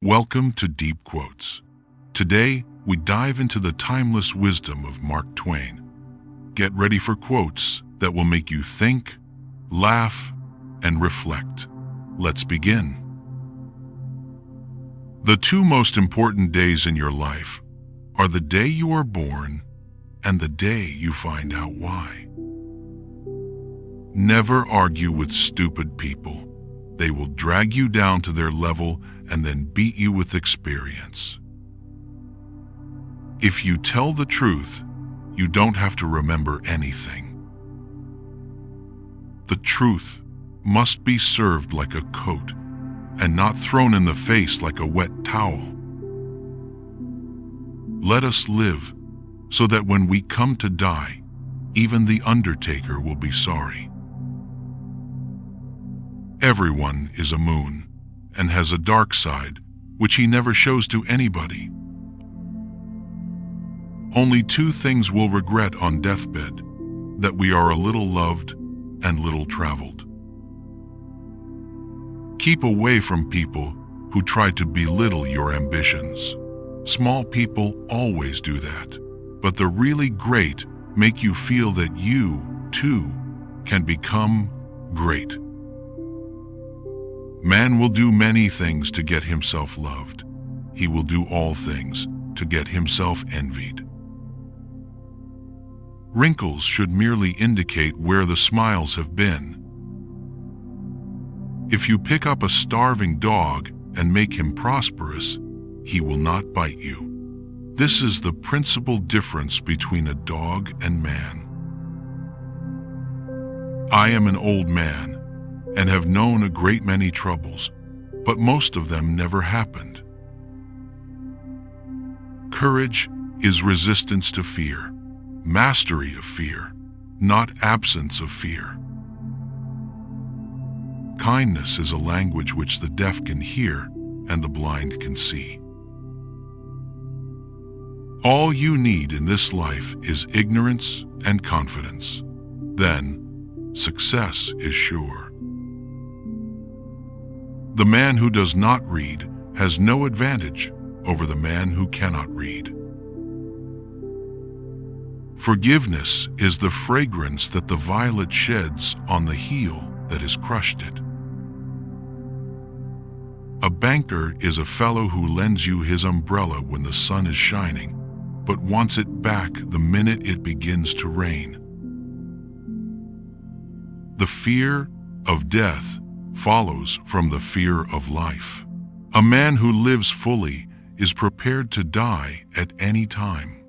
Welcome to Deep Quotes. Today, we dive into the timeless wisdom of Mark Twain. Get ready for quotes that will make you think, laugh, and reflect. Let's begin. The two most important days in your life are the day you are born and the day you find out why. Never argue with stupid people. They will drag you down to their level and then beat you with experience. If you tell the truth, you don't have to remember anything. The truth must be served like a coat and not thrown in the face like a wet towel. Let us live so that when we come to die, even the undertaker will be sorry. Everyone is a moon and has a dark side which he never shows to anybody. Only two things we'll regret on deathbed: that we are a little loved and little traveled. Keep away from people who try to belittle your ambitions. Small people always do that, but the really great make you feel that you, too, can become great. Man will do many things to get himself loved. He will do all things to get himself envied. Wrinkles should merely indicate where the smiles have been. If you pick up a starving dog and make him prosperous, he will not bite you. This is the principal difference between a dog and man. I am an old man and have known a great many troubles, but most of them never happened. Courage is resistance to fear, mastery of fear, not absence of fear. Kindness is a language which the deaf can hear and the blind can see. All you need in this life is ignorance and confidence. Then, success is sure. The man who does not read has no advantage over the man who cannot read. Forgiveness is the fragrance that the violet sheds on the heel that has crushed it. A banker is a fellow who lends you his umbrella when the sun is shining, but wants it back the minute it begins to rain. The fear of death follows from the fear of life. A man who lives fully is prepared to die at any time.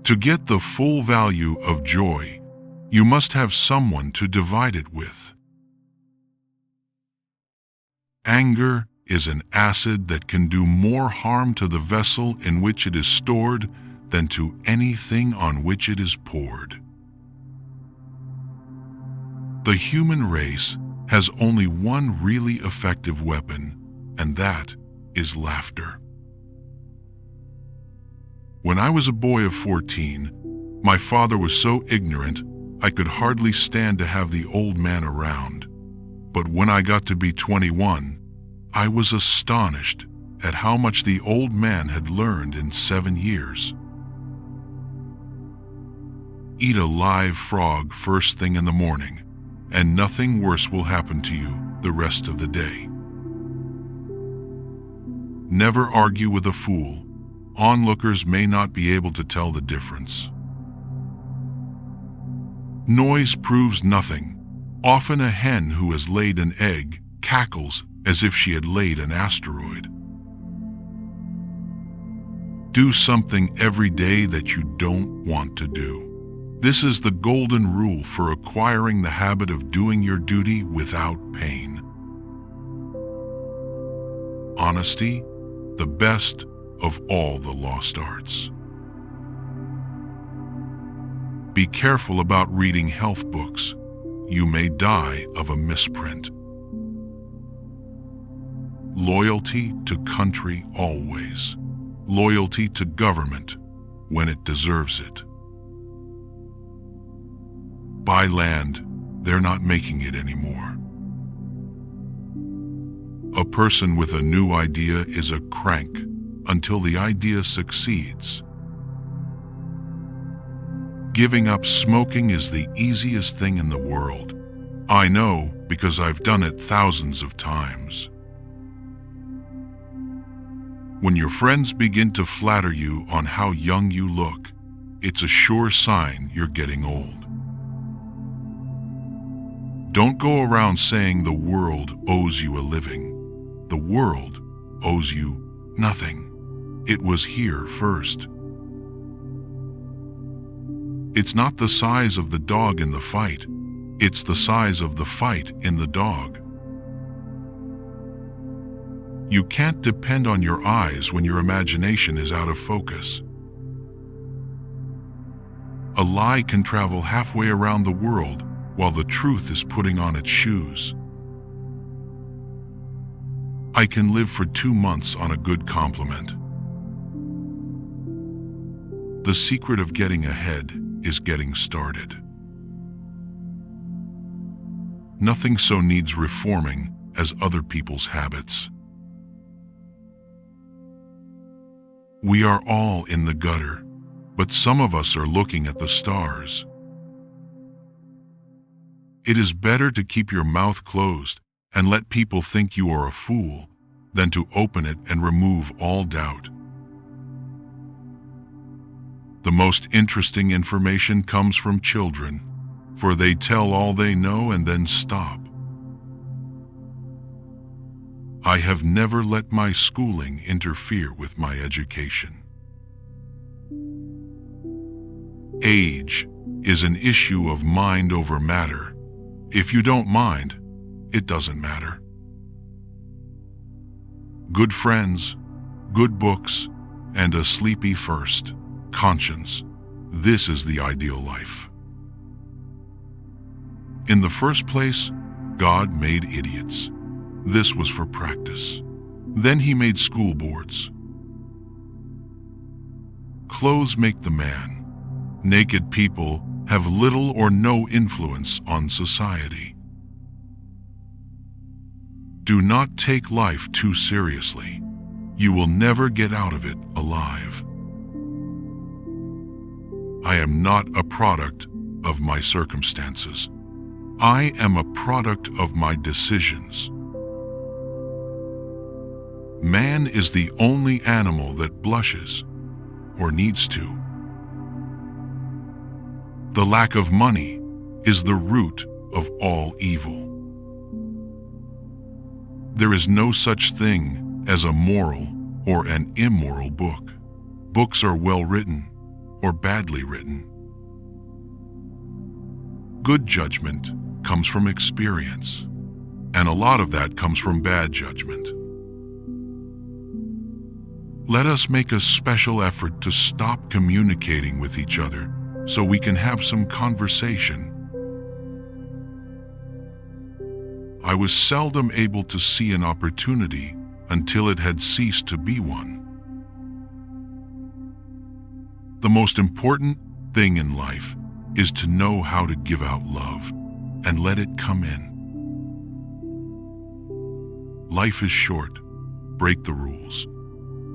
To get the full value of joy, you must have someone to divide it with. Anger is an acid that can do more harm to the vessel in which it is stored than to anything on which it is poured. The human race has only one really effective weapon, and that is laughter. When I was a boy of 14, my father was so ignorant I could hardly stand to have the old man around. But when I got to be 21, I was astonished at how much the old man had learned in 7 years. Eat a live frog first thing in the morning, and nothing worse will happen to you the rest of the day. Never argue with a fool. Onlookers may not be able to tell the difference. Noise proves nothing. Often a hen who has laid an egg cackles as if she had laid an asteroid. Do something every day that you don't want to do. This is the golden rule for acquiring the habit of doing your duty without pain. Honesty, the best of all the lost arts. Be careful about reading health books. You may die of a misprint. Loyalty to country always. Loyalty to government when it deserves it. Buy land, they're not making it anymore. A person with a new idea is a crank until the idea succeeds. Giving up smoking is the easiest thing in the world. I know because I've done it thousands of times. When your friends begin to flatter you on how young you look, it's a sure sign you're getting old. Don't go around saying the world owes you a living. The world owes you nothing. It was here first. It's not the size of the dog in the fight. It's the size of the fight in the dog. You can't depend on your eyes when your imagination is out of focus. A lie can travel halfway around the world while the truth is putting on its shoes. I can live for 2 months on a good compliment. The secret of getting ahead is getting started. Nothing so needs reforming as other people's habits. We are all in the gutter, but some of us are looking at the stars. It is better to keep your mouth closed and let people think you are a fool than to open it and remove all doubt. The most interesting information comes from children, for they tell all they know and then stop. I have never let my schooling interfere with my education. Age is an issue of mind over matter. If you don't mind, it doesn't matter. Good friends, good books, and a sleepy first conscience. This is the ideal life. In the first place, God made idiots. This was for practice. Then he made school boards. Clothes make the man. Naked people have little or no influence on society. Do not take life too seriously. You will never get out of it alive. I am not a product of my circumstances. I am a product of my decisions. Man is the only animal that blushes, or needs to. The lack of money is the root of all evil. There is no such thing as a moral or an immoral book. Books are well written or badly written. Good judgment comes from experience, and a lot of that comes from bad judgment. Let us make a special effort to stop communicating with each other so we can have some conversation. I was seldom able to see an opportunity until it had ceased to be one. The most important thing in life is to know how to give out love and let it come in. Life is short. Break the rules.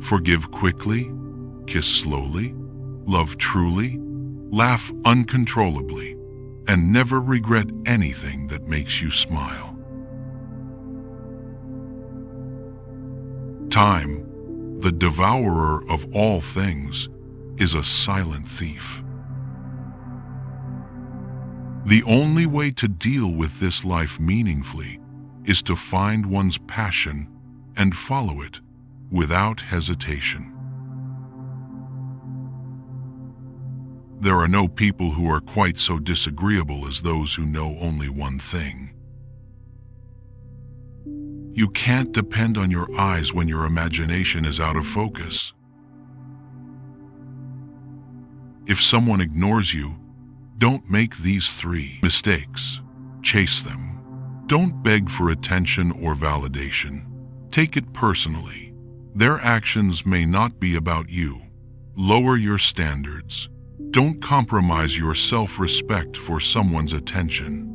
Forgive quickly, kiss slowly, love truly, laugh uncontrollably, and never regret anything that makes you smile. Time, the devourer of all things, is a silent thief. The only way to deal with this life meaningfully is to find one's passion and follow it without hesitation. There are no people who are quite so disagreeable as those who know only one thing. You can't depend on your eyes when your imagination is out of focus. If someone ignores you, don't make these 3 mistakes. Chase them. Don't beg for attention or validation. Take it personally. Their actions may not be about you. Lower your standards. Don't compromise your self-respect for someone's attention.